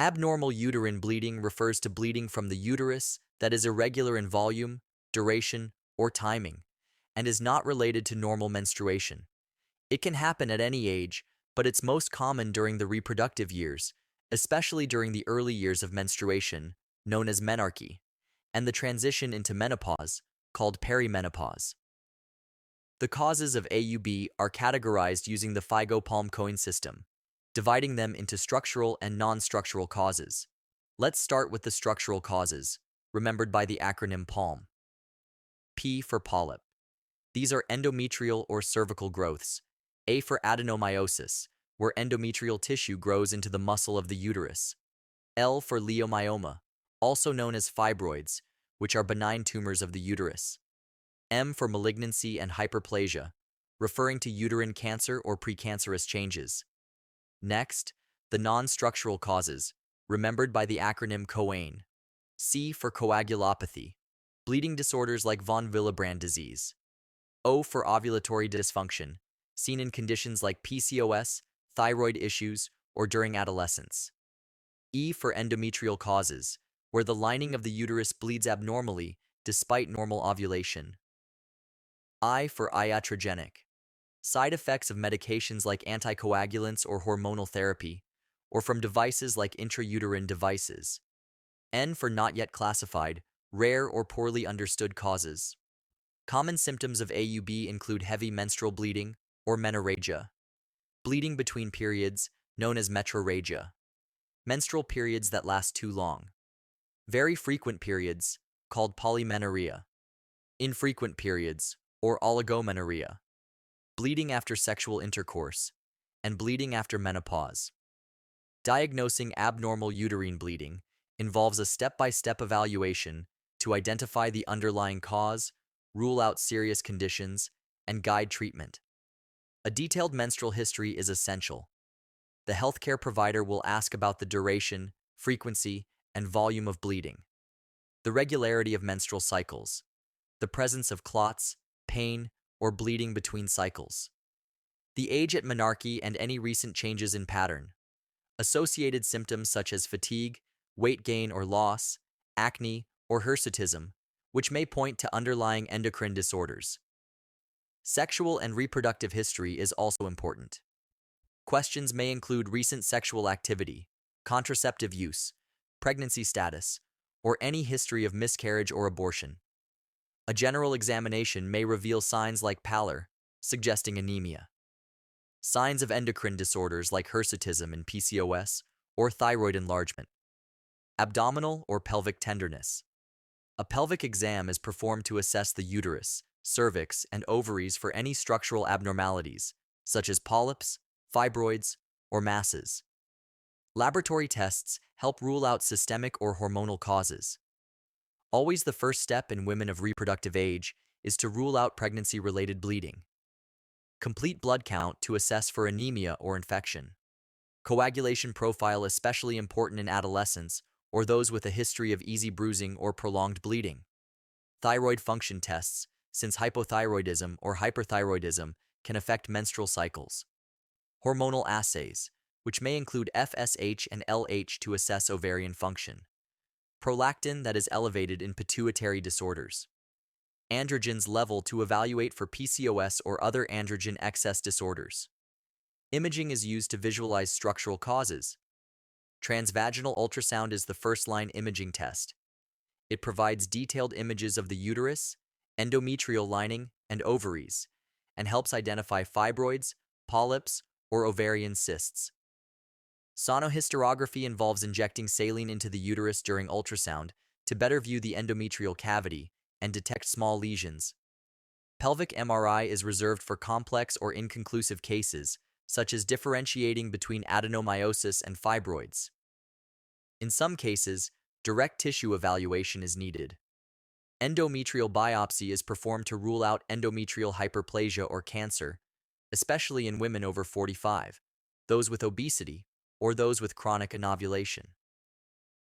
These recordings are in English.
Abnormal uterine bleeding refers to bleeding from the uterus that is irregular in volume, duration, or timing, and is not related to normal menstruation. It can happen at any age, but it's most common during the reproductive years, especially during the early years of menstruation, known as menarche, and the transition into menopause, called perimenopause. The causes of AUB are categorized using the FIGO PALM-COEIN system, dividing them into structural and non-structural causes. Let's start with the structural causes, remembered by the acronym PALM. P for polyp. These are endometrial or cervical growths. A for adenomyosis, where endometrial tissue grows into the muscle of the uterus. L for leiomyoma, also known as fibroids, which are benign tumors of the uterus. M for malignancy and hyperplasia, referring to uterine cancer or precancerous changes. Next, the non-structural causes, remembered by the acronym COAIN. C for coagulopathy, bleeding disorders like von Willebrand disease. O for ovulatory dysfunction, seen in conditions like PCOS, thyroid issues, or during adolescence. E for endometrial causes, where the lining of the uterus bleeds abnormally despite normal ovulation. I for iatrogenic, side effects of medications like anticoagulants or hormonal therapy, or from devices like intrauterine devices. N for not yet classified, rare or poorly understood causes. Common symptoms of AUB include heavy menstrual bleeding or menorrhagia, bleeding between periods, known as metrorrhagia, menstrual periods that last too long, very frequent periods, called polymenorrhea, infrequent periods, or oligomenorrhea, bleeding after sexual intercourse, and bleeding after menopause. Diagnosing abnormal uterine bleeding involves a step-by-step evaluation to identify the underlying cause, rule out serious conditions, and guide treatment. A detailed menstrual history is essential. The healthcare provider will ask about the duration, frequency, and volume of bleeding, the regularity of menstrual cycles, the presence of clots, pain, or bleeding between cycles, the age at menarche and any recent changes in pattern, associated symptoms such as fatigue, weight gain or loss, acne, or hirsutism, which may point to underlying endocrine disorders. Sexual and reproductive history is also important. Questions may include recent sexual activity, contraceptive use, pregnancy status, or any history of miscarriage or abortion. A general examination may reveal signs like pallor, suggesting anemia. Signs of endocrine disorders like hirsutism and PCOS, or thyroid enlargement. Abdominal or pelvic tenderness. A pelvic exam is performed to assess the uterus, cervix, and ovaries for any structural abnormalities, such as polyps, fibroids, or masses. Laboratory tests help rule out systemic or hormonal causes. Always the first step in women of reproductive age is to rule out pregnancy-related bleeding. Complete blood count to assess for anemia or infection. Coagulation profile especially important in adolescents or those with a history of easy bruising or prolonged bleeding. Thyroid function tests, since hypothyroidism or hyperthyroidism can affect menstrual cycles. Hormonal assays, which may include FSH and LH to assess ovarian function. Prolactin that is elevated in pituitary disorders. Androgens level to evaluate for PCOS or other androgen excess disorders. Imaging is used to visualize structural causes. Transvaginal ultrasound is the first-line imaging test. It provides detailed images of the uterus, endometrial lining, and ovaries, and helps identify fibroids, polyps, or ovarian cysts. Sonohysterography involves injecting saline into the uterus during ultrasound to better view the endometrial cavity and detect small lesions. Pelvic MRI is reserved for complex or inconclusive cases, such as differentiating between adenomyosis and fibroids. In some cases, direct tissue evaluation is needed. Endometrial biopsy is performed to rule out endometrial hyperplasia or cancer, especially in women over 45, those with obesity, or those with chronic anovulation.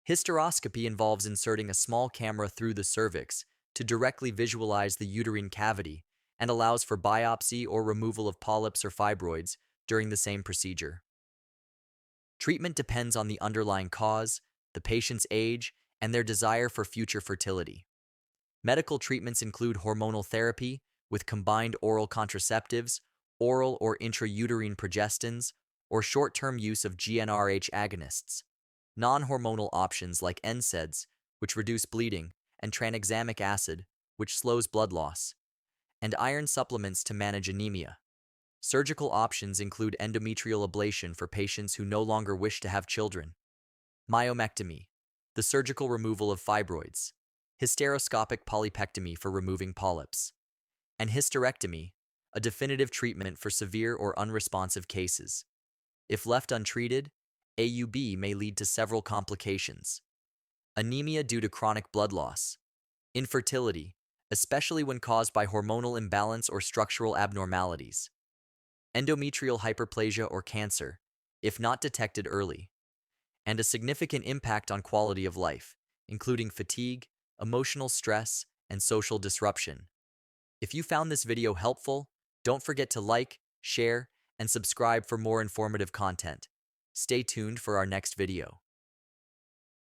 Hysteroscopy involves inserting a small camera through the cervix to directly visualize the uterine cavity and allows for biopsy or removal of polyps or fibroids during the same procedure. Treatment depends on the underlying cause, the patient's age, and their desire for future fertility. Medical treatments include hormonal therapy with combined oral contraceptives, oral or intrauterine progestins, or short-term use of GnRH agonists. Non-hormonal options like NSAIDs, which reduce bleeding, and tranexamic acid, which slows blood loss, and iron supplements to manage anemia. Surgical options include endometrial ablation for patients who no longer wish to have children, myomectomy, the surgical removal of fibroids, hysteroscopic polypectomy for removing polyps, and hysterectomy, a definitive treatment for severe or unresponsive cases. If left untreated, AUB may lead to several complications. Anemia due to chronic blood loss, infertility, especially when caused by hormonal imbalance or structural abnormalities, endometrial hyperplasia or cancer, if not detected early, and a significant impact on quality of life, including fatigue, emotional stress, and social disruption. If you found this video helpful, don't forget to like, share, and subscribe for more informative content. Stay tuned for our next video.